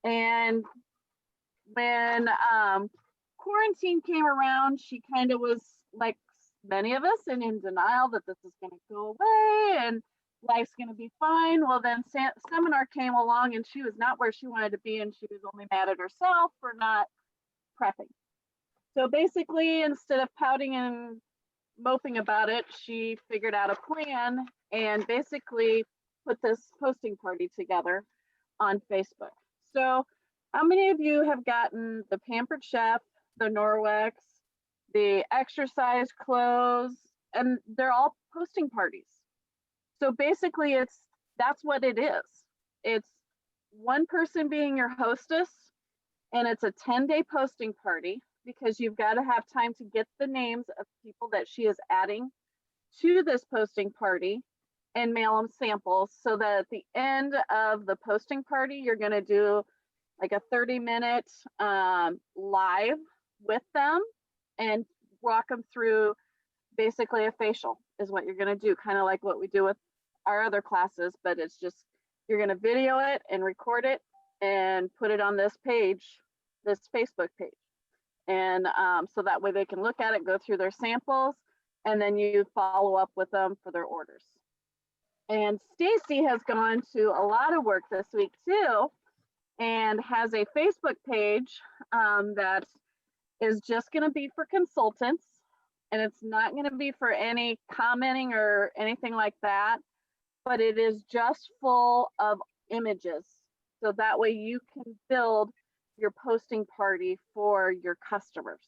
And when quarantine came around, she kind of was like many of us and in denial that this is going to go away and life's going to be fine. Well, then seminar came along and she was not where she wanted to be, and she was only mad at herself for not prepping. So basically, instead of pouting and moping about it, she figured out a plan and basically put this posting party together on Facebook. So how many of you have gotten the Pampered Chef, the Norwex, the exercise clothes, and they're all posting parties. So basically that's what it is. It's one person being your hostess, and it's a 10-day posting party because you've got to have time to get the names of people that she is adding to this posting party and mail them samples, so that at the end of the posting party, you're going to do like a 30-minute live with them and walk them through basically a facial is what you're going to do, kind of like what we do with our other classes, but it's just you're going to video it and record it and put it on this page, this Facebook page. And so that way they can look at it, go through their samples, and then you follow up with them for their orders. And Stacy has gone to a lot of work this week too, and has a Facebook page that is just going to be for consultants, and it's not going to be for any commenting or anything like that, but it is just full of images. So that way you can build your posting party for your customers.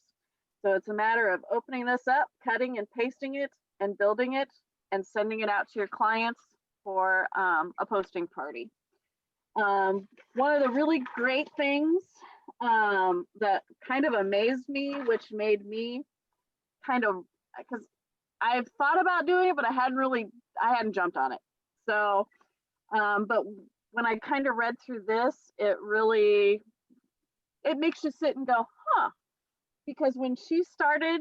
So it's a matter of opening this up, cutting and pasting it, and building it and sending it out to your clients for a posting party. One of the really great things that kind of amazed me, which made me kind of, because I've thought about doing it, but I hadn't jumped on it. So, but when I kind of read through this, it makes you sit and go, huh? Because when she started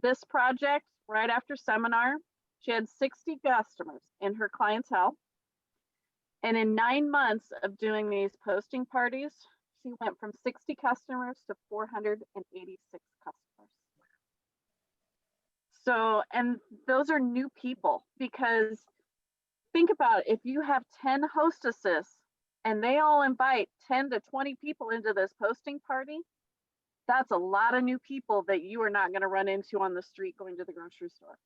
this project right after seminar, she had 60 customers in her clientele. And in 9 months of doing these posting parties, she went from 60 customers to 486 customers. So, and those are new people, because think about it, if you have 10 hostesses and they all invite 10 to 20 people into this posting party, that's a lot of new people that you are not going to run into on the street going to the grocery store.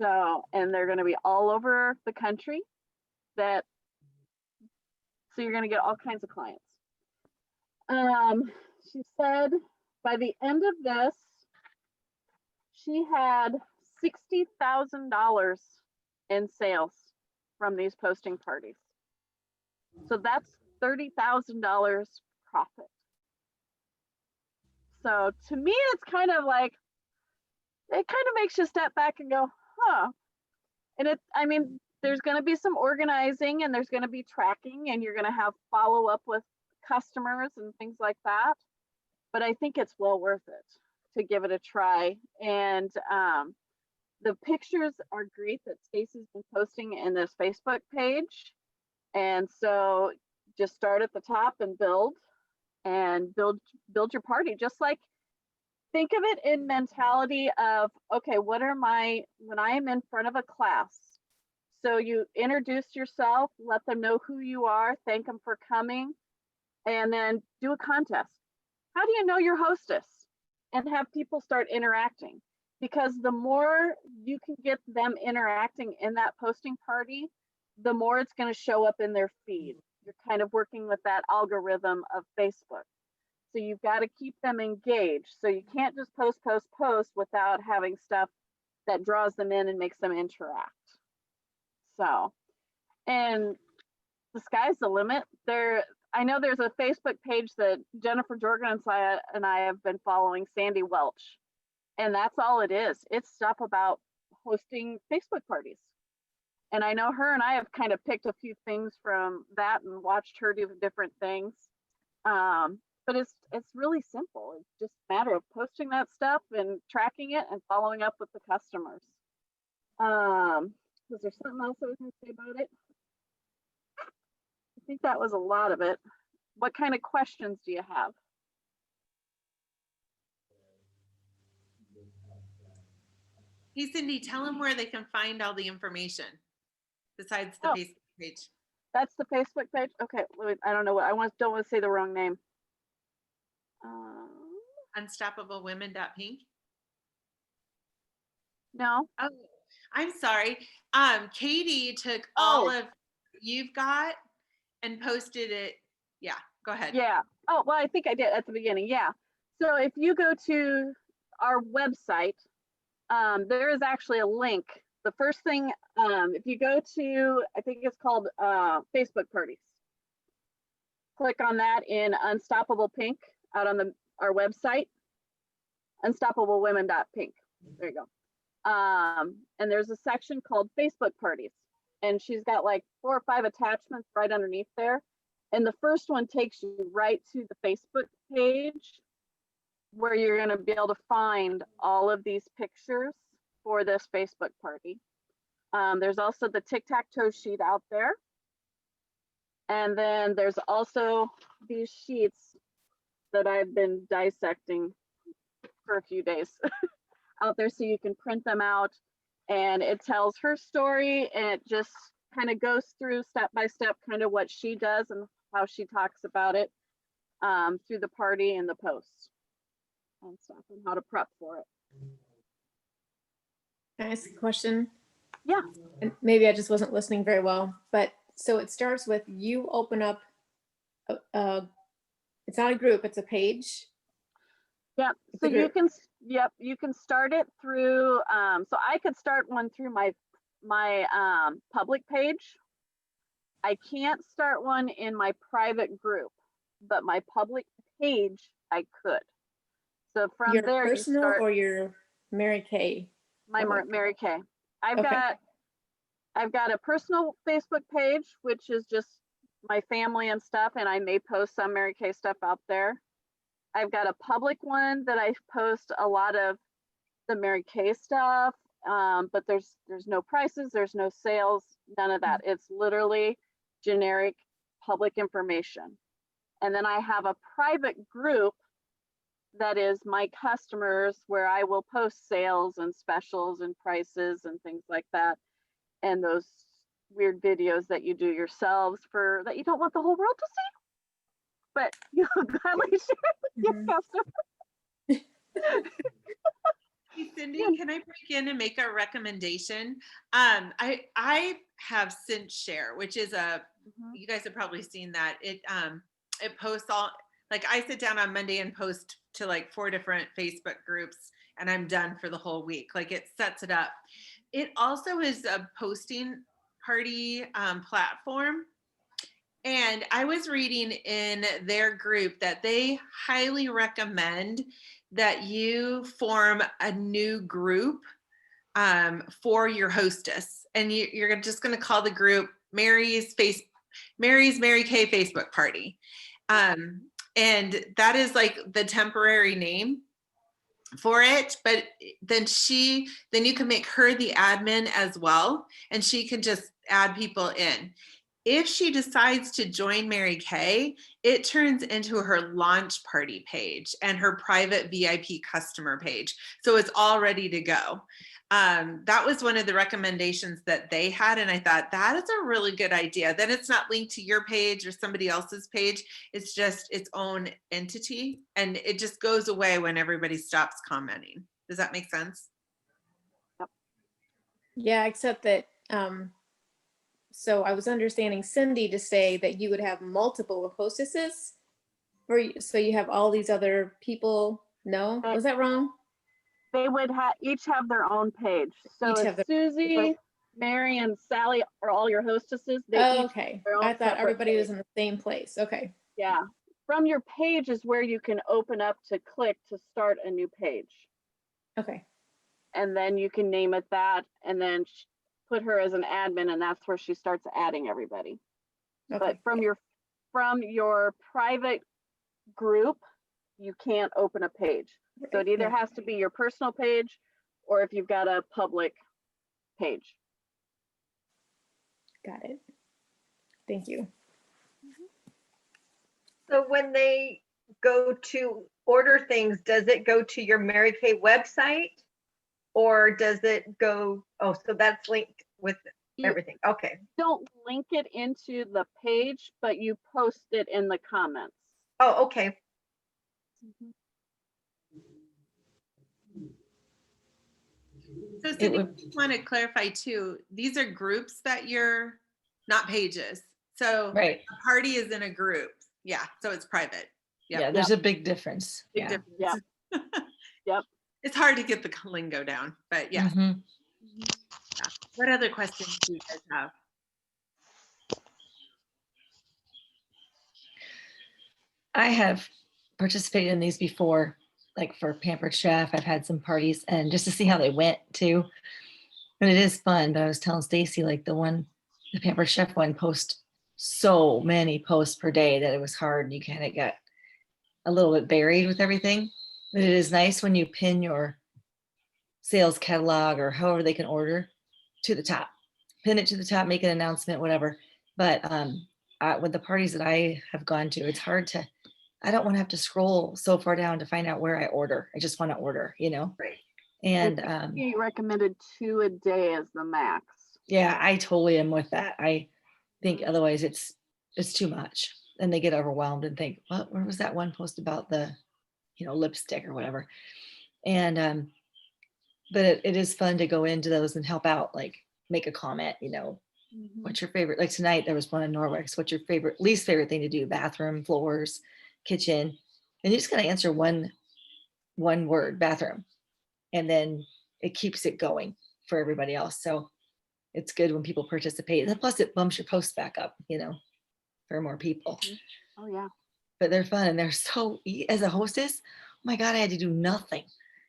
So, and they're going to be all over the country. So you're going to get all kinds of clients. She said by the end of this, she had $60,000 in sales from these posting parties. So that's $30,000 profit. So to me, it's kind of like, it kind of makes you step back and go, huh. And there's going to be some organizing, and there's going to be tracking, and you're going to have follow up with customers and things like that. But I think it's well worth it to give it a try. And the pictures are great that Stacy's been posting in this Facebook page. And so just start at the top and build your party. Just like, think of it in mentality of, okay, when I am in front of a class, so you introduce yourself, let them know who you are, thank them for coming, and then do a contest. How do you know your hostess? And have people start interacting. Because the more you can get them interacting in that posting party, the more it's going to show up in their feed. You're kind of working with that algorithm of Facebook. So you've got to keep them engaged. So you can't just post without having stuff that draws them in and makes them interact. So, and the sky's the limit. I know there's a Facebook page that Jennifer Jorgen and I have been following, Sandy Welch. And that's all it is. It's stuff about hosting Facebook parties. And I know her and I have kind of picked a few things from that and watched her do different things. But it's really simple. It's just a matter of posting that stuff and tracking it and following up with the customers. Was there something else I was going to say about it? I think that was a lot of it. What kind of questions do you have? Hey, Cindy, tell them where they can find all the information besides the Oh. Facebook page. That's the Facebook page? Okay, I don't know what, don't want to say the wrong name. Unstoppablewomen.pink. No. Oh, I'm sorry. Katie took all of you've got and posted it. Yeah, go ahead. Yeah. Oh, well, I think I did at the beginning. Yeah. So if you go to our website, there is actually a link. The first thing, if you go to, I think it's called Facebook Parties. Click on that in Unstoppable Pink out on our website, unstoppablewomen.pink. There you go. And there's a section called Facebook Parties. And she's got like 4 or 5 attachments right underneath there. And the first one takes you right to the Facebook page where you're going to be able to find all of these pictures for this Facebook party. There's also the tic-tac-toe sheet out there. And then there's also these sheets that I've been dissecting for a few days out there, so you can print them out, and it tells her story, and it just kind of goes through step by step kind of what she does and how she talks about it through the party and the posts and stuff, and how to prep for it. Can I ask a question? Yeah. And maybe I just wasn't listening very well, but so it starts with you open up, it's not a group, it's a page. Yeah, so you can, you can start it through, so I could start one through my public page. I can't start one in my private group, but my public page, I could. So from your there, personal you start, or your Mary Kay? my Mary Kay. Okay. I've got a personal Facebook page, which is just my family and stuff, and I may post some Mary Kay stuff out there. I've got a public one that I post a lot of the Mary Kay stuff, but there's no prices, there's no sales, none of that. It's literally generic public information. And then I have a private group that is my customers, where I will post sales and specials and prices and things like that, and those weird videos that you do yourselves for that you don't want the whole world to see, but you gladly share with your customers. Hey, Cindy, can I break in and make a recommendation? I have ScentShare, which is you guys have probably seen that. It posts all, like I sit down on Monday and post to like 4 different Facebook groups, and I'm done for the whole week. Like it sets it up. It also is a posting party platform. And I was reading in their group that they highly recommend that you form a new group for your hostess. And you're just going to call the group Mary's Mary Kay Facebook Party. And that is like the temporary name for it, but then you can make her the admin as well, and she can just add people in. If she decides to join Mary Kay, it turns into her launch party page and her private VIP customer page. So it's all ready to go. That was one of the recommendations that they had. And I thought that is a really good idea. Then it's not linked to your page or somebody else's page. It's just its own entity. And it just goes away when everybody stops commenting. Does that make sense? Yep. Yeah, except that, so I was understanding Cindy to say that you would have multiple hostesses, so you have all these other people. No, was that wrong? They would each have their own page. So if Susie, Mary, and Sally are all your hostesses, they each okay. have their own I thought everybody page. was in the same place. Okay. Yeah. From your page is where you can open up to click to start a new page. Okay. And then you can name it that, and then put her as an admin, and that's where she starts adding everybody. Okay. But from your private group, you can't open a page. Right. So it either has to be your personal page, or if you've got a public page. Got it. Thank you. So when they go to order things, does it go to your Mary Kay website? Or does it go, oh, so that's linked with You everything. Okay. don't link it into the page, but you post it in the comments. Oh, okay. So It Cindy, I would, just want to clarify too, these are groups that you're, not pages. So right. a party is in a group. Yeah, so it's private. Yep. Yeah, there's a big difference. Big Yeah. difference. Yep. Yep. It's hard to get the lingo down, but yeah. Mhm. What other questions do you guys have? I have participated in these before, like for Pampered Chef. I've had some parties and just to see how they went too. But it is fun. But I was telling Stacy, like the Pampered Chef one post so many posts per day that it was hard. You kind of got a little bit buried with everything. But it is nice when you pin your sales catalog or however they can order to the top, pin it to the top, make an announcement, whatever. But with the parties that I have gone to, it's hard to, I don't want to have to scroll so far down to find out where I order. I just want to order, you know? Right. And He recommended 2 a day as the max. yeah, I totally am with that. I think otherwise it's too much. And they get overwhelmed and think, what, where was that one post about the, lipstick or whatever? And but it is fun to go into those and help out, like make a comment, what's your favorite? Like tonight, there was one in Norwich. What's your least favorite thing to do? Bathroom, floors, kitchen. And you just gotta answer one word, bathroom. And then it keeps it going for everybody else. So it's good when people participate. And plus it bumps your post back up, for more people. Oh yeah. But they're fun and they're so, as a hostess, oh my God, I had to do nothing.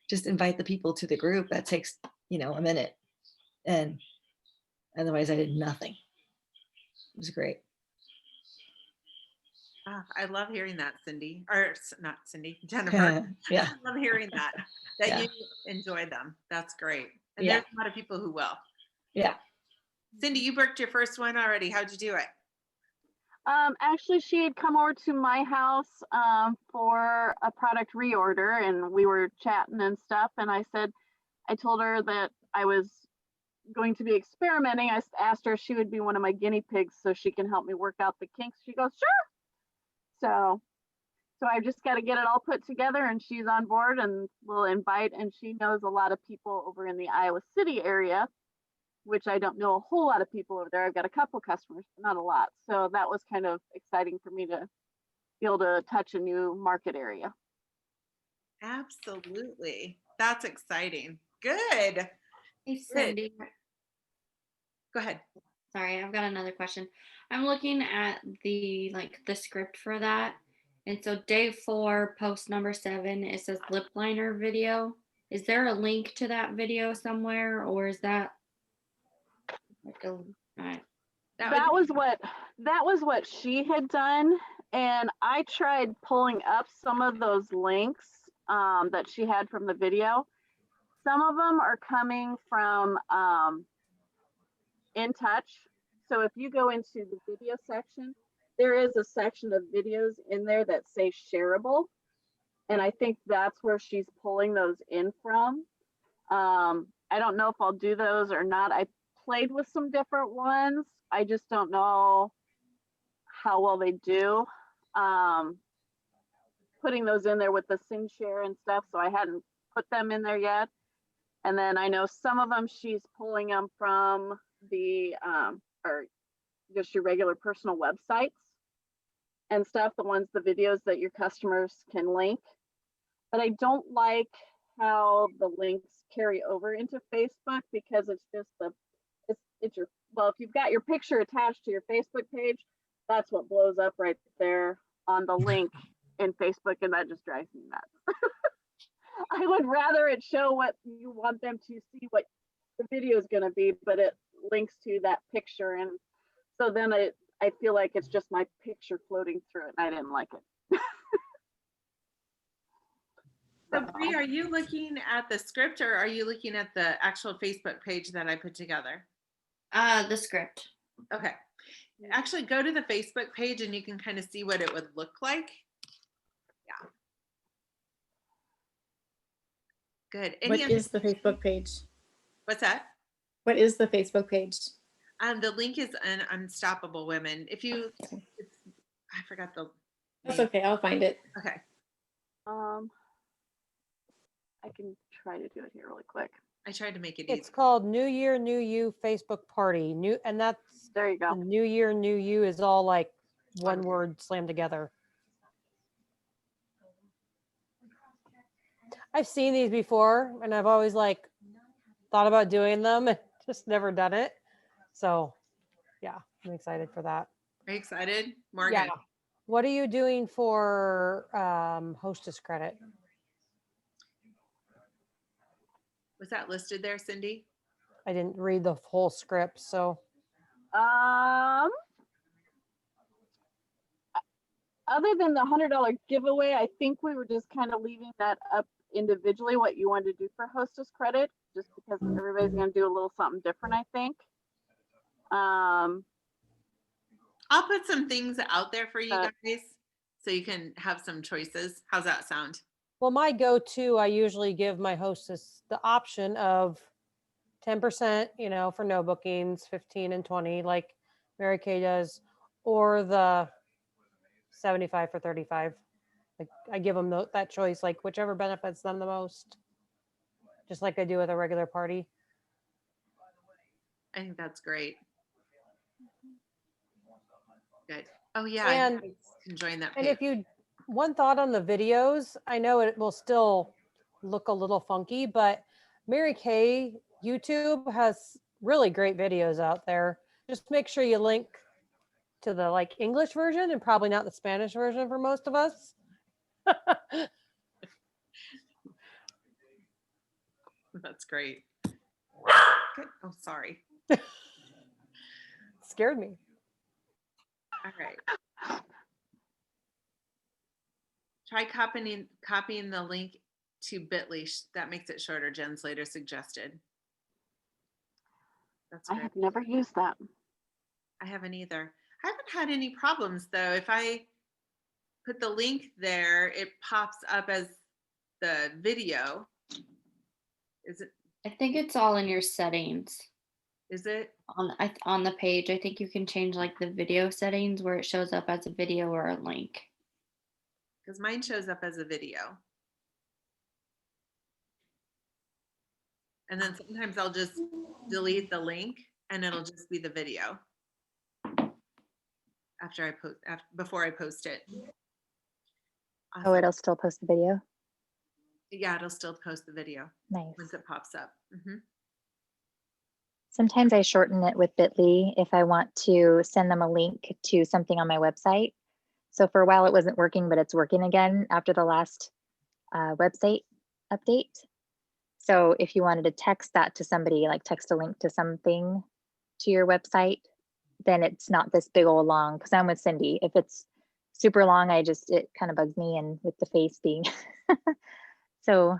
Just invite the people to the group. That takes, a minute. And otherwise I did nothing. It was great. Ah, I love hearing that, Cindy, or not Cindy, Jennifer. Yeah. I love hearing that Yeah. you enjoy them. That's great. And Yeah. there's a lot of people who will. Yeah. Cindy, you booked your first one already. How'd you do it? Actually, she had come over to my house for a product reorder, and we were chatting and stuff. And I told her that I was going to be experimenting. I asked her if she would be one of my guinea pigs so she can help me work out the kinks. She goes, sure. So I just got to get it all put together, and she's on board, and we'll invite. And she knows a lot of people over in the Iowa City area, which I don't know a whole lot of people over there. I've got a couple customers, but not a lot. So that was kind of exciting for me to be able to touch a new market area. Absolutely. That's exciting. Good. Hey, Cindy. Go ahead. Sorry, I've got another question. I'm looking at the script for that. And so day 4, post number 7, it says lip liner video. Is there a link to that video somewhere, or is that That was what she had done, and I tried pulling up some of those links that she had from the video. Some of them are coming from In Touch. So if you go into the video section, there is a section of videos in there that say shareable, and I think that's where she's pulling those in from. I don't know if I'll do those or not. I played with some different ones. I just don't know how well they do. Putting those in there with the Sing Share and stuff, so I hadn't put them in there yet. And then I know some of them she's pulling them from the or just your regular personal websites and stuff, the videos that your customers can link. But I don't like how the links carry over into Facebook, because it's just it's your, well, if you've got your picture attached to your Facebook page, that's what blows up right there on the link in Facebook, and that just drives me nuts. I would rather it show what you want them to see, what the video is going to be, but it links to that picture, and so then I feel like it's just my picture floating through it, and I didn't like it. So Bree, are you looking at the script, or are you looking at the actual Facebook page that I put together? the script. Okay. Actually, go to the Facebook page and you can kind of see what it would look like. Yeah. Good. What Any is the Facebook page? what's that? What is the Facebook page? The link is an Unstoppable Women. If you, it's, I forgot the That's name. okay. I'll find it. Okay. I can try to do it here really quick. I tried to make it It's easy. called New Year, New You Facebook Party. And that's There you the go. New Year, New You is all like one word slammed together. I've seen these before and I've always like thought about doing them and just never done it. So yeah, I'm excited for that. Are you excited, Morgan? Yeah. What are you doing for hostess credit? Was that listed there, Cindy? I didn't read the whole script, so Other than the $100 giveaway, I think we were just kind of leaving that up individually, what you wanted to do for hostess credit, just because everybody's going to do a little something different, I think. I'll put some things out there for you Uh, guys so you can have some choices. How's that sound? well, my go-to, I usually give my hostess the option of 10%, for no bookings, 15 and 20, like Mary Kay does, or the 75 for 35. Like I give them that choice, like whichever benefits them the most, just like I do with a regular party. I think that's great. Good. Oh yeah, And- you guys can join that And page. if one thought on the videos, I know it will still look a little funky, but Mary Kay YouTube has really great videos out there. Just make sure you link to the like English version and probably not the Spanish version for most of us. That's great. Good. Oh, sorry. Scared me. All right. Try copying the link to Bitly. That makes it shorter. Jen Slater suggested. That's I great. have never used that. I haven't either. I haven't had any problems though. If I put the link there, it pops up as the video. Is it? I think it's all in your settings Is it? on the page. I think you can change like the video settings where it shows up as a video or a link. Because mine shows up as a video. And then sometimes I'll just delete the link and it'll just be the video before I post it. Oh, Awesome. it'll still post the video. Yeah, it'll still post the video Nice. once it pops up. Mhm. Sometimes I shorten it with Bitly if I want to send them a link to something on my website. So for a while it wasn't working, but it's working again after the last website update. So if you wanted to text that to somebody, like text a link to something to your website, then it's not this big old long, because I'm with Cindy. If it's super long, it kind of bugs me, and with the face being. So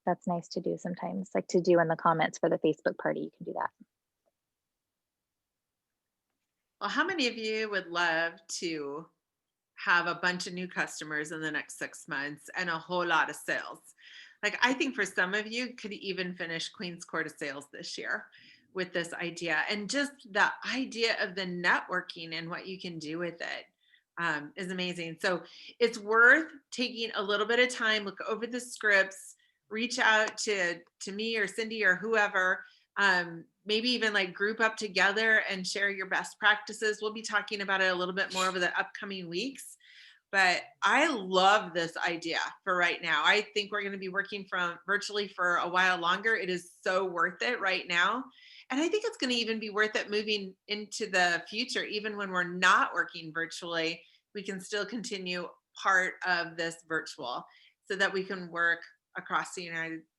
that's nice to do sometimes, like to do in the comments for the Facebook party, you can do that. Well, how many of you would love to have a bunch of new customers in the next 6 months and a whole lot of sales? Like, I think for some of you could even finish Queen's Court of Sales this year with this idea. And just the idea of the networking and what you can do with it is amazing. So it's worth taking a little bit of time, look over the scripts, reach out to me or Cindy or whoever, maybe even like group up together and share your best practices. We'll be talking about it a little bit more over the upcoming weeks. But I love this idea for right now. I think we're going to be working from virtually for a while longer. It is so worth it right now. And I think it's going to even be worth it moving into the future. Even when we're not working virtually, we can still continue part of this virtual so that we can work across the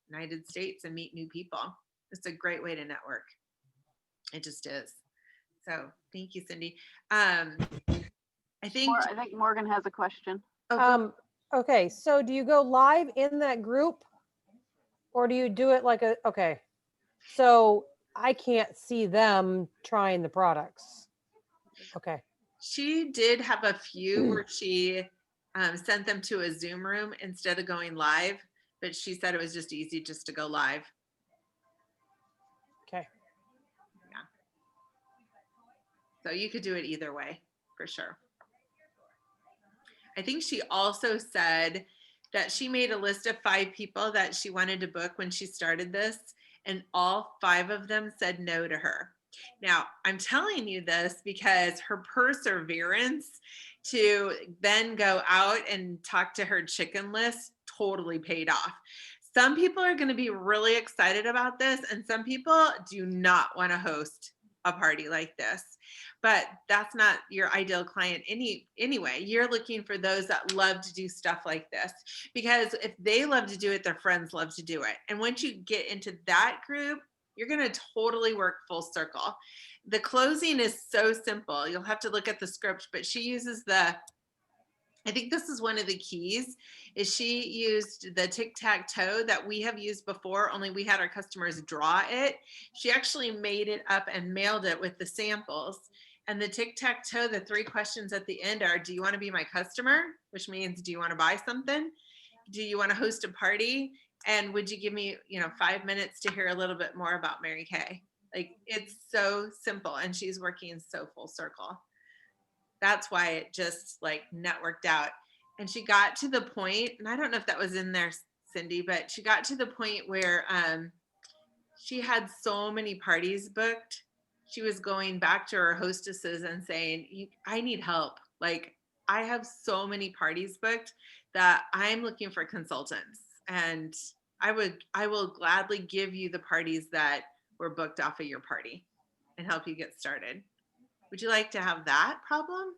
United States and meet new people. It's a great way to network. It just is. So thank you, Cindy. I think Morgan has a question. Okay, so do you go live in that group or do you do it like okay, so I can't see them trying the products. Okay. She did have a few where she sent them to a Zoom room instead of going live, but she said it was just easy just to go live. Okay. So you could do it either way, for sure. I think she also said that she made a list of 5 people that she wanted to book when she started this, and all 5 of them said no to her. Now, I'm telling you this because her perseverance to then go out and talk to her chicken list totally paid off. Some people are going to be really excited about this, and some people do not want to host a party like this. But that's not your ideal client anyway. You're looking for those that love to do stuff like this, because if they love to do it, their friends love to do it. And once you get into that group, you're going to totally work full circle. The closing is so simple. You'll have to look at the script, but she uses I think this is one of the keys, is she used the tic-tac-toe that we have used before, only we had our customers draw it. She actually made it up and mailed it with the samples. And the tic-tac-toe, the 3 questions at the end are, do you want to be my customer? Which means, do you want to buy something? Do you want to host a party? And would you give me, 5 minutes to hear a little bit more about Mary Kay? Like, it's so simple, and she's working so full circle. That's why it just like networked out. And she got to the point, and I don't know if that was in there, Cindy, but she got to the point where she had so many parties booked. She was going back to her hostesses and saying, I need help. Like, I have so many parties booked that I'm looking for consultants, and I will gladly give you the parties that were booked off of your party and help you get started. Would you like to have that problem?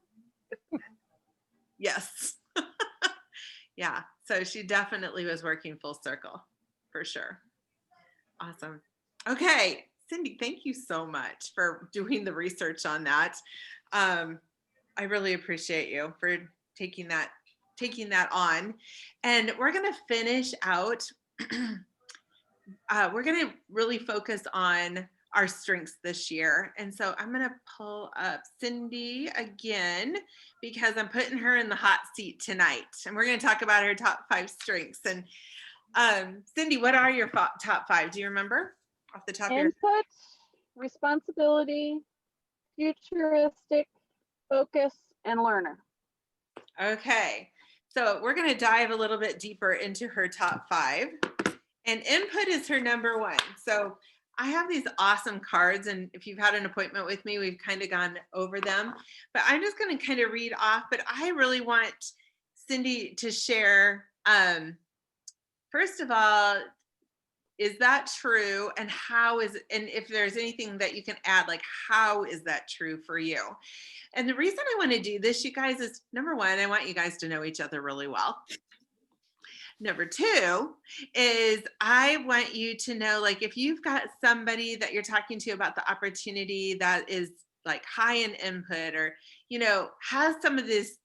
Yes. Yeah. So she definitely was working full circle, for sure. Awesome. Okay. Cindy, thank you so much for doing the research on that. I really appreciate you for taking that on. And we're going to finish out. We're going to really focus on our strengths this year. And so I'm going to pull up Cindy again, because I'm putting her in the hot seat tonight. And we're going to talk about her top 5 strengths. And Cindy, what are your top 5? Do you remember off the top of your head? Input, responsibility, futuristic, focus, and learner. Okay. So we're going to dive a little bit deeper into her top 5. And input is her number 1. So I have these awesome cards, and if you've had an appointment with me, we've kind of gone over them, but I'm just going to kind of read off. But I really want Cindy to share, first of all, is that true? And how is, and if there's anything that you can add, like, how is that true for you? And the reason I want to do this, you guys, is number 1, I want you guys to know each other really well. Number 2 is I want you to know, like, if you've got somebody that you're talking to about the opportunity that is like high in input, or, has some of this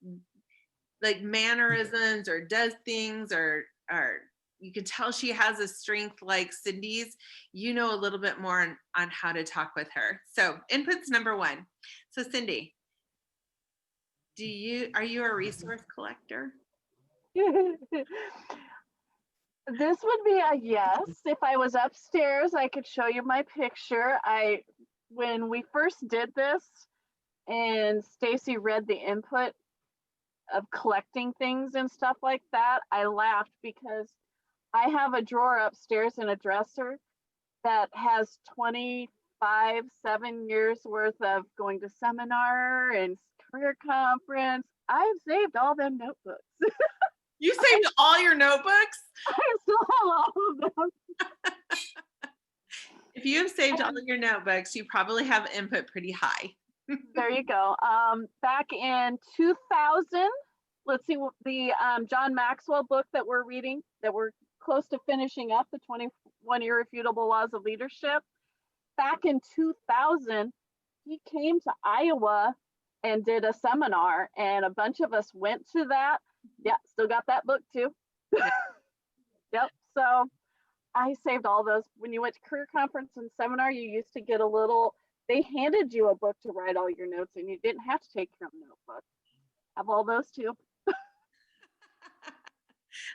like mannerisms or does things, or you can tell she has a strength like Cindy's, a little bit more on how to talk with her. So input's number 1. So Cindy, are you a resource collector? This would be a yes. If I was upstairs, I could show you my picture. When we first did this and Stacy read the input of collecting things and stuff like that, I laughed, because I have a drawer upstairs in a dresser that has 7 years worth of going to seminar and career conference. I've saved all them notebooks. You saved all your notebooks? I still have all of them. If you have saved all of your notebooks, you probably have input pretty high. There you go. Back in 2000, let's see, the John Maxwell book that we're reading, that we're close to finishing up, the 21 Irrefutable Laws of Leadership. Back in 2000, he came to Iowa and did a seminar, and a bunch of us went to that. Yeah, still got that book too. Yep. So I saved all those. When you went to career conference and seminar, you used to get a little they handed you a book to write all your notes and you didn't have to take your own notebook. Have all those too.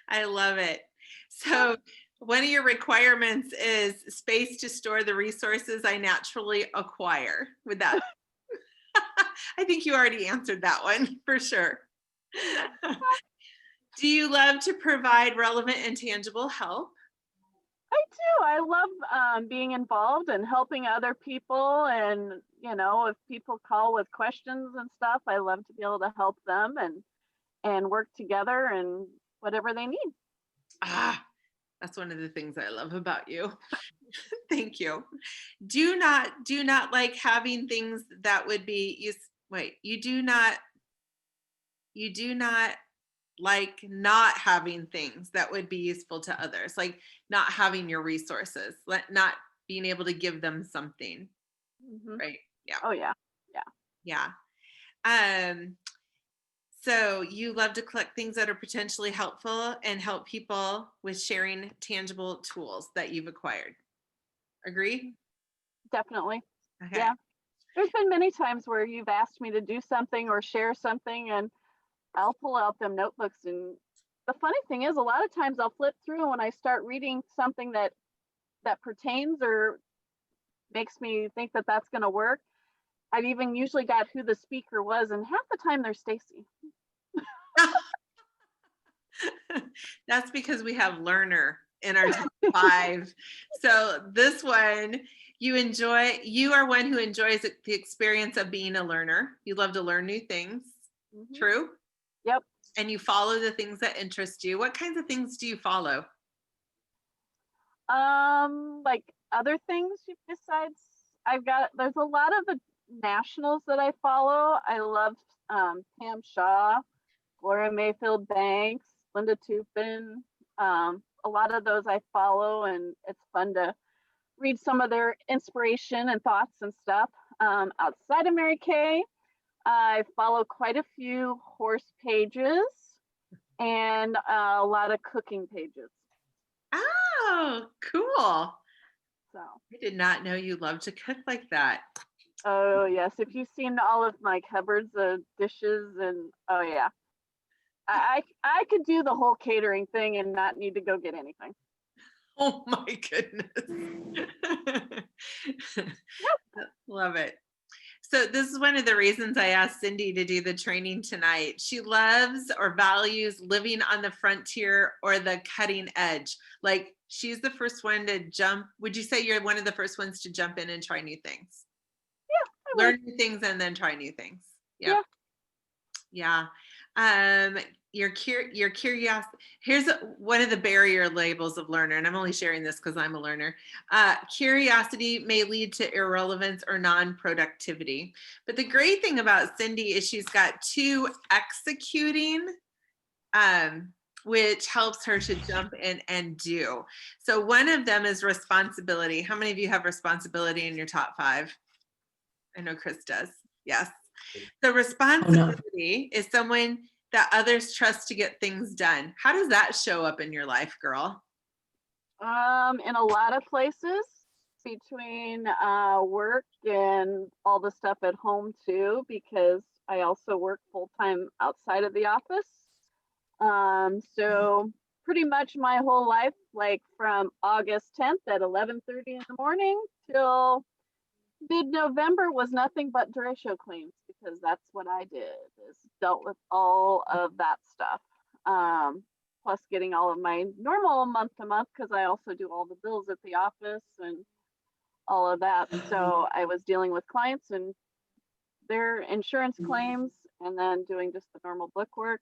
I love it. So one of your requirements is space to store the resources I naturally acquire. With that, I think you already answered that one for sure. Do you love to provide relevant and tangible help? I do. I love being involved and helping other people. And, you know, if people call with questions and stuff, I love to be able to help them and work together and whatever they need. Ah, that's one of the things I love about you. Thank you. Do not like having things that would be you do not like not having things that would be useful to others, like not having your resources, not being able to give them something. Right? Yeah. Oh yeah. Yeah. So you love to collect things that are potentially helpful and help people with sharing tangible tools that you've acquired. Agree? Definitely. Okay. Yeah. There's been many times where you've asked me to do something or share something, and I'll pull out them notebooks. And the funny thing is, a lot of times I'll flip through, and when I start reading something that pertains or makes me think that that's going to work, I've even usually got who the speaker was, and half the time they're Stacy. That's because we have learner in our top 5. So this one, you are one who enjoys the experience of being a learner. You love to learn new things. True? Yep. And you follow the things that interest you. What kinds of things do you follow? Like other things besides, there's a lot of the nationals that I follow. I love Pam Shaw, Gloria Mayfield Banks, Linda Tupin. A lot of those I follow, and it's fun to read some of their inspiration and thoughts and stuff. Outside of Mary Kay, I follow quite a few horse pages and a lot of cooking pages. Oh, cool. So I did not know you loved to cook like that. oh yes, if you've seen all of my cupboards of dishes, and oh yeah, I could do the whole catering thing and not need to go get anything. Oh my goodness. Love it. So this is one of the reasons I asked Cindy to do the training tonight. She loves or values living on the frontier or the cutting edge. Like she's the first one to jump. Would you say you're one of the first ones to jump in and try new things? Yeah. Learn new things and then try new things. Yeah. Your curiosity. Here's one of the barrier labels of learner, and I'm only sharing this because I'm a learner. Curiosity may lead to irrelevance or non-productivity. But the great thing about Cindy is she's got 2 executing, which helps her to jump in and do. So one of them is responsibility. How many of you have responsibility in your top 5? I know Chris does. Yes. So responsibility is someone that others trust to get things done. How does that show up in your life, girl? In a lot of places, between work and all the stuff at home too, because I also work full-time outside of the office. So pretty much my whole life, like from August 10th at 11:30 in the morning till mid-November, was nothing but dry show claims, because that's what I did, is dealt with all of that stuff. Plus getting all of my normal month to month, because I also do all the bills at the office and all of that. So I was dealing with clients and their insurance claims, and then doing just the normal book work.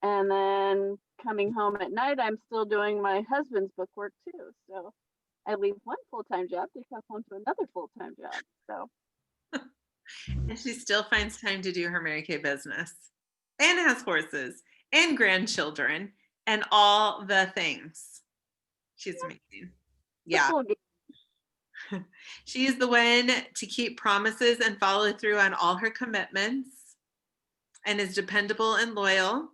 And then coming home at night, I'm still doing my husband's book work too. So I leave one full-time job to come home to another full-time job. So. And she still finds time to do her Mary Kay business, and has horses and grandchildren and all the things. She's amazing. Yeah. She's the one to keep promises and follow through on all her commitments, and is dependable and loyal.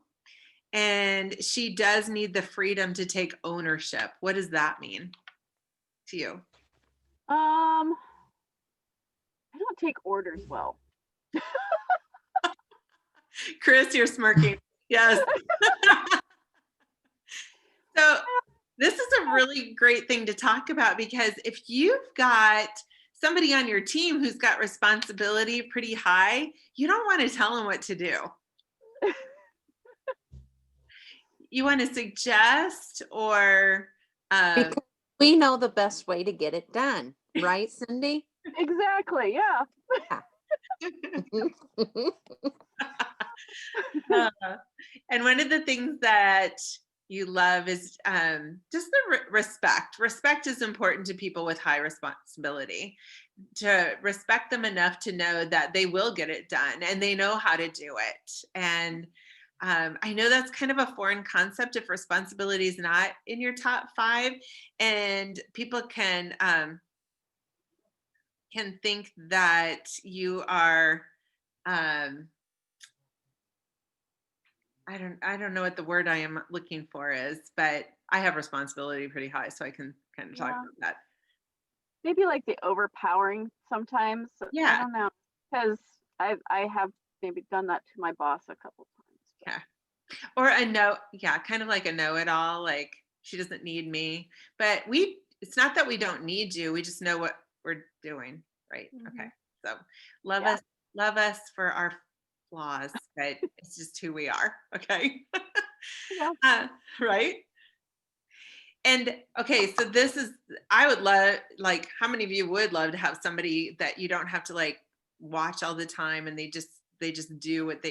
And she does need the freedom to take ownership. What does that mean to you? I don't take orders well. Chris, you're smirking. Yes. So this is a really great thing to talk about, because if you've got somebody on your team who's got responsibility pretty high, you don't want to tell them what to do. You want to suggest, or Because we know the best way to get it done, right, Cindy? Exactly. Yeah. And one of the things that you love is just the respect. Respect is important to people with high responsibility. To respect them enough to know that they will get it done and they know how to do it. And I know that's kind of a foreign concept if responsibility is not in your top 5, and people can think that you are I don't know what the word I am looking for is, but I have responsibility pretty high, so I can kind of talk about that. Maybe like the overpowering sometimes. Yeah. I don't know, because I have maybe done that to my boss a couple times. Yeah. Or kind of like a know-it-all, like she doesn't need me. But it's not that we don't need you, we just know what we're doing, right? Okay. So love us for our flaws, but it's just who we are. Okay. Yeah. Right. And okay, so I would love, like, how many of you would love to have somebody that you don't have to like watch all the time, and they just do what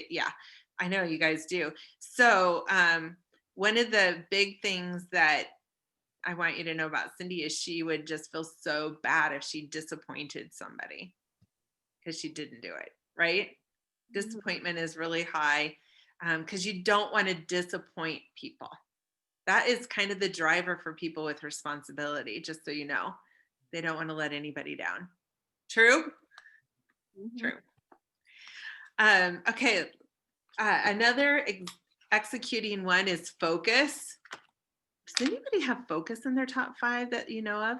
I know you guys do. So one of the big things that I want you to know about Cindy is she would just feel so bad if she disappointed somebody because she didn't do it, right? Disappointment is really high because you don't want to disappoint people. That is kind of the driver for people with responsibility, just so you know. They don't want to let anybody down. True? True. Okay. Another executing one is focus. Does anybody have focus in their top 5 that you know of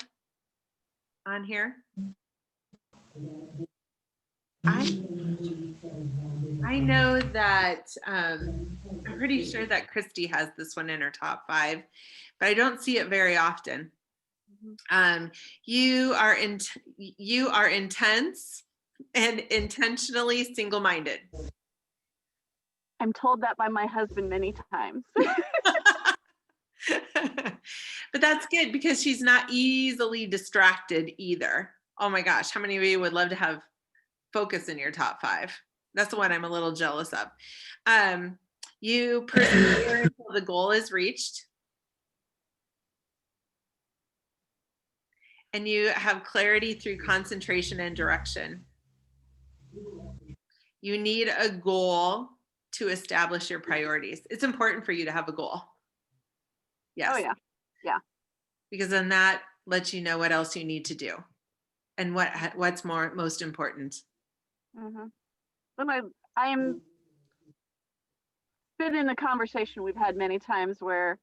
on here? I know that I'm pretty sure that Christy has this one in her top 5, but I don't see it very often. You are intense and intentionally single-minded. I'm told that by my husband many times. But that's good because she's not easily distracted either. Oh my gosh, how many of you would love to have focus in your top 5? That's the one I'm a little jealous of. You persevere until the goal is reached. And you have clarity through concentration and direction. You need a goal to establish your priorities. It's important for you to have a goal. Yes. Oh yeah. Yeah. Because then that lets you know what else you need to do and what's most important. Then I'm been in a conversation we've had many times where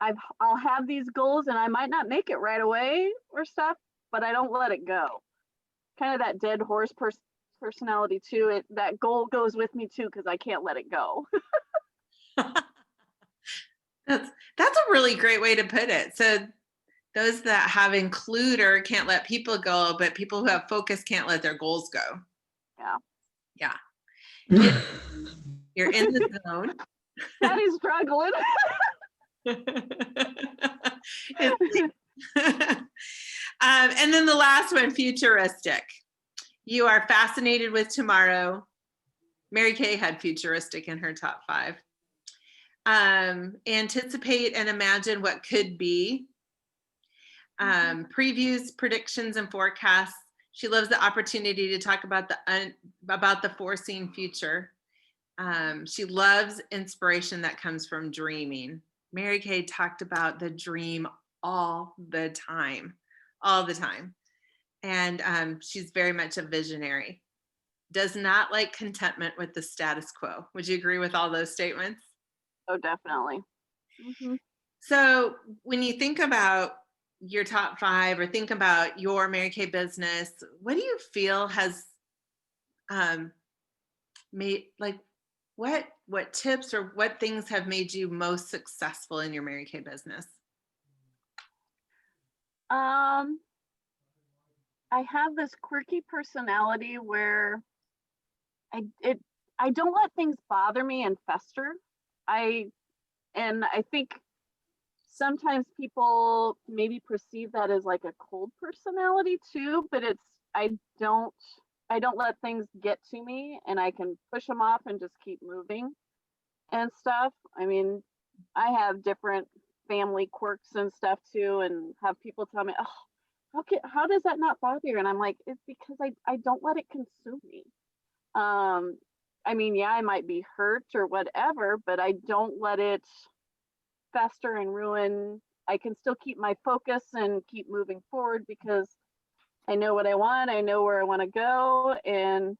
I'll have these goals and I might not make it right away or stuff, but I don't let it go. Kind of that dead horse personality too. That goal goes with me too because I can't let it go. That's a really great way to put it. So those that have includer can't let people go, but people who have focus can't let their goals go. Yeah. You're in the zone. Daddy's struggling. And then the last one, futuristic. You are fascinated with tomorrow. Mary Kay had futuristic in her top 5. Anticipate and imagine what could be. Previews, predictions, and forecasts. She loves the opportunity to talk about the foreseen future. She loves inspiration that comes from dreaming. Mary Kay talked about the dream all the time. And she's very much a visionary. Does not like contentment with the status quo. Would you agree with all those statements? Oh, definitely. So when you think about your top 5 or think about your Mary Kay business, what do you feel has like what tips or what things have made you most successful in your Mary Kay business? I have this quirky personality where I don't let things bother me and fester. I think sometimes people maybe perceive that as like a cold personality too, but I don't let things get to me, and I can push them off and just keep moving and stuff. I mean, I have different family quirks and stuff too, and have people tell me, "Oh, how does that not bother you?" And I'm like, it's because I don't let it consume me. I mean, yeah, I might be hurt or whatever, but I don't let it fester and ruin. I can still keep my focus and keep moving forward because I know what I want, I know where I want to go, and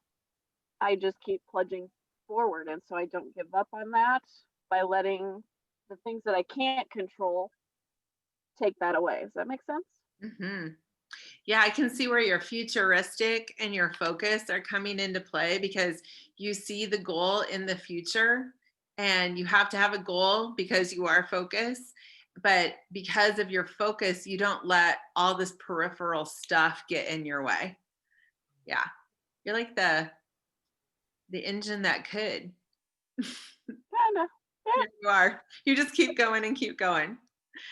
I just keep plunging forward. And so I don't give up on that by letting the things that I can't control take that away. Does that make sense? Mm-hmm. Yeah, I can see where your futuristic and your focus are coming into play, because you see the goal in the future, and you have to have a goal because you are focused. But because of your focus, you don't let all this peripheral stuff get in your way. Yeah, you're like the engine that could. Kinda. Yeah. Here you are. You just keep going and keep going.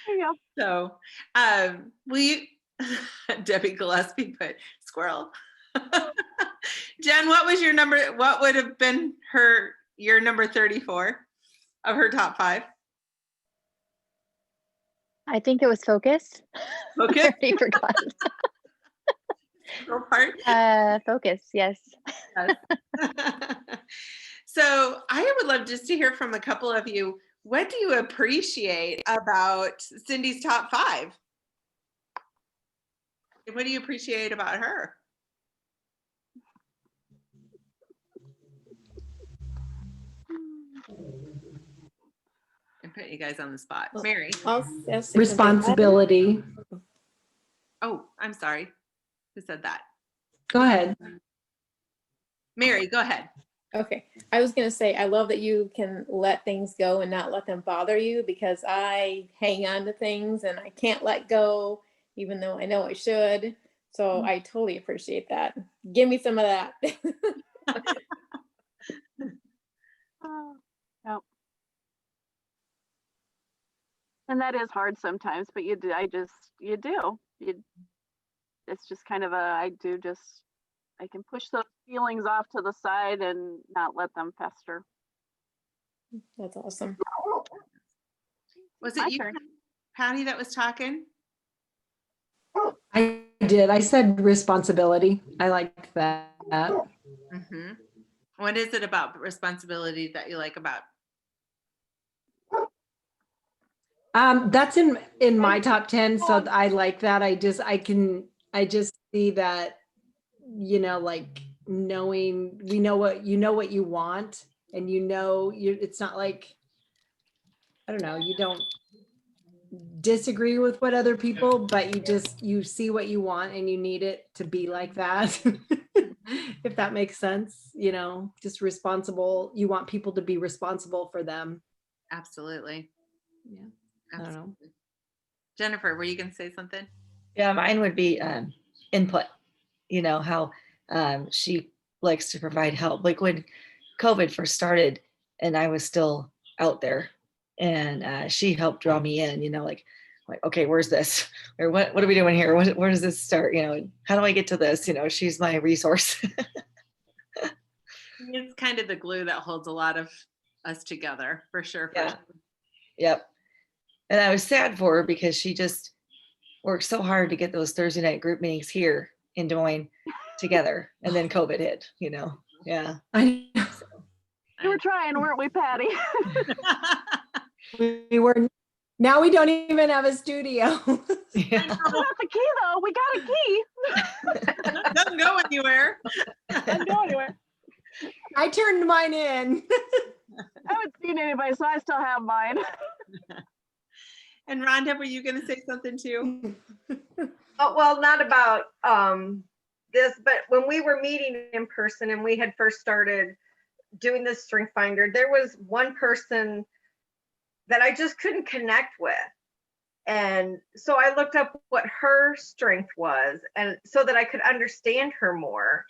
There you go. So, Debbie Gillespie put squirrel. Jen, what would have been your number 34 of her top 5? I think it was focus. Focus? I already forgot. Focus, yes. So I would love just to hear from a couple of you. What do you appreciate about Cindy's top 5? What do you appreciate about her? I'm putting you guys on the spot. Mary. I'll say something. Responsibility. Oh, I'm sorry. Who said that? Go ahead. Mary, go ahead. Okay. I was going to say, I love that you can let things go and not let them bother you, because I hang on to things and I can't let go, even though I know I should. So I totally appreciate that. Give me some of that. Yep. And that is hard sometimes, but you do. It's just kind of I can push those feelings off to the side and not let them fester. That's awesome. Was My it you, turn. Patty, that was talking? I did. I said responsibility. I like that. Mm-hmm. What is it about responsibility that you like about? That's in my top 10. So I like that. I just see that, like knowing, we know what you want, and it's not like, I don't know, you don't disagree with what other people, but you see what you want and you need it to be like that. If that makes sense, just responsible. You want people to be responsible for them. Absolutely. Yeah. Absolutely. I don't know. Jennifer, were you going to say something? Yeah, mine would be input. How she likes to provide help. Like when COVID first started and I was still out there, and she helped draw me in, like, okay, where's this? Or what are we doing here? Where does this start? How do I get to this? She's my resource. It's kind of the glue that holds a lot of us together, for sure. Yeah. Yep. And I was sad for her because she just worked so hard to get those Thursday night group meetings here in Des Moines together. And then COVID hit, Yeah. I know. We were trying, weren't we, Patty? We were. Now we don't even have a studio. We Yeah. got the key though. We got a key. It doesn't go anywhere. Doesn't go anywhere. I turned mine in. I haven't seen anybody, so I still have mine. And Rhonda, were you going to say something too? Oh, well, not about this, but when we were meeting in person and we had first started doing this Strength Finder, there was one person that I just couldn't connect with. And so I looked up what her strength was, and so that I could understand her more.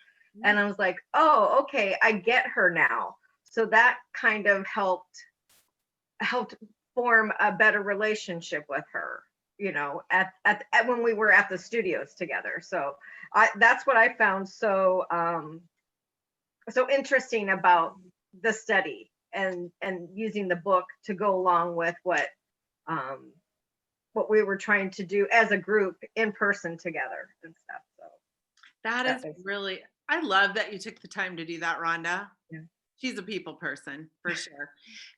And I was like, oh, okay, I get her now. So that kind of helped form a better relationship with her, you know, at when we were at the studios together. So that's what I found so so interesting about the study and using the book to go along with what we were trying to do as a group in person together and stuff. So that is really, I love that you took the time to do that, Rhonda. Yeah. She's a people person for sure.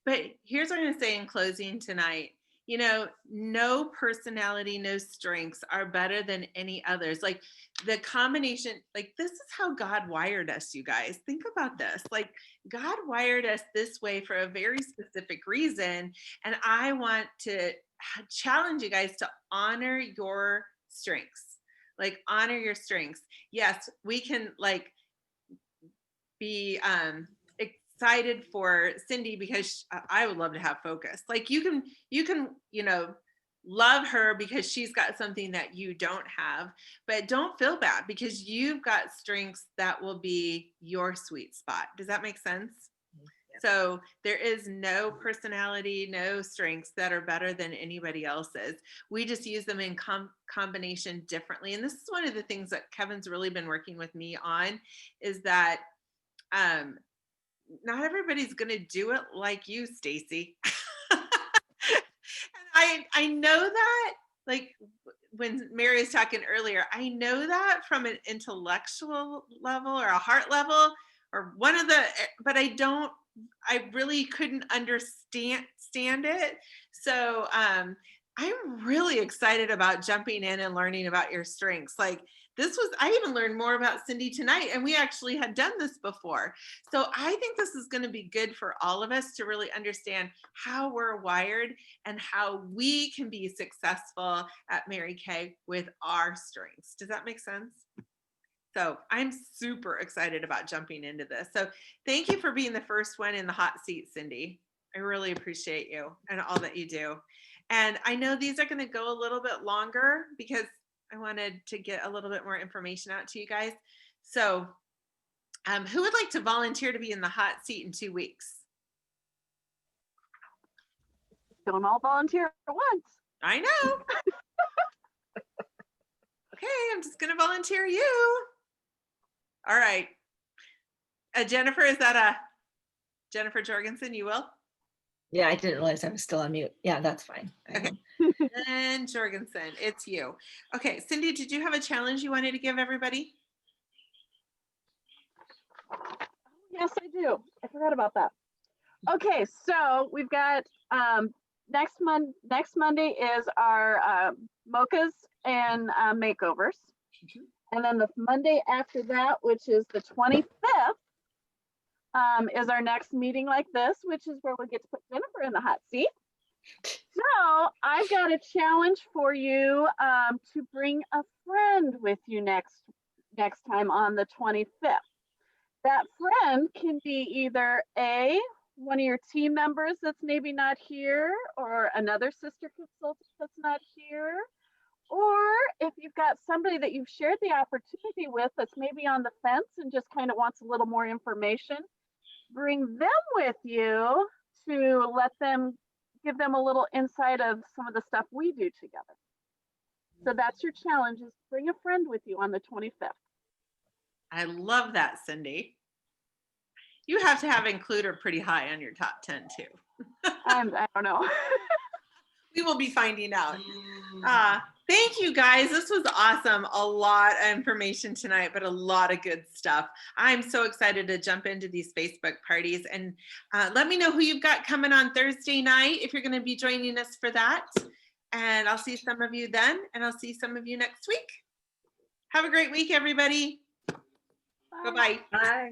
But here's what I'm going to say in closing tonight. You know, no personality, no strengths are better than any others. Like the combination, like this is how God wired us, you guys. Think about this. Like God wired us this way for a very specific reason. And I want to challenge you guys to honor your strengths. Like honor your strengths. Yes, we can like be excited for Cindy because I would love to have focus. Like you can, you know, love her because she's got something that you don't have, but don't feel bad because you've got strengths that will be your sweet spot. Does that make sense? So there is no personality, no strengths that are better than anybody else's. We just use them in combination differently. And this is one of the things that Kevin's really been working with me on is that not everybody's going to do it like you, Stacy. And I know that, like when Mary was talking earlier, I know that from an intellectual level or a heart level or one of the, but I really couldn't understand it. So I'm really excited about jumping in and learning about your strengths. Like I even learned more about Cindy tonight, and we actually had done this before. So I think this is going to be good for all of us to really understand how we're wired and how we can be successful at Mary Kay with our strengths. Does that make sense? So I'm super excited about jumping into this. So thank you for being the first one in the hot seat, Cindy. I really appreciate you and all that you do. And I know these are going to go a little bit longer because I wanted to get a little bit more information out to you guys. So who would like to volunteer to be in the hot seat in 2 weeks? Don't all volunteer at once. I know. Okay, I'm just going to volunteer you. All right. Jennifer, is that a Jennifer Jorgensen? You will? Yeah, I didn't realize I was still on mute. Yeah, that's fine. Okay. And Jorgensen, it's you. Okay, Cindy, did you have a challenge you wanted to give everybody? Yes, I do. I forgot about that. Okay, so we've got next Monday is our mochas and makeovers. And then the Monday after that, which is the 25th, is our next meeting like this, which is where we get to put Jennifer in the hot seat. So I've got a challenge for you to bring a friend with you next time on the 25th. That friend can be either one of your team members that's maybe not here, or another sister consultant that's not here, or if you've got somebody that you've shared the opportunity with that's maybe on the fence and just kind of wants a little more information, bring them with you to give them a little insight of some of the stuff we do together. So that's your challenge, is bring a friend with you on the 25th. I love that, Cindy. You have to have includer pretty high on your top 10 too. I don't know. We will be finding out. Thank you guys. This was awesome. A lot of information tonight, but a lot of good stuff. I'm so excited to jump into these Facebook parties, and let me know who you've got coming on Thursday night if you're going to be joining us for that. And I'll see some of you then, and I'll see some of you next week. Have a great week, everybody. Bye-bye. Bye.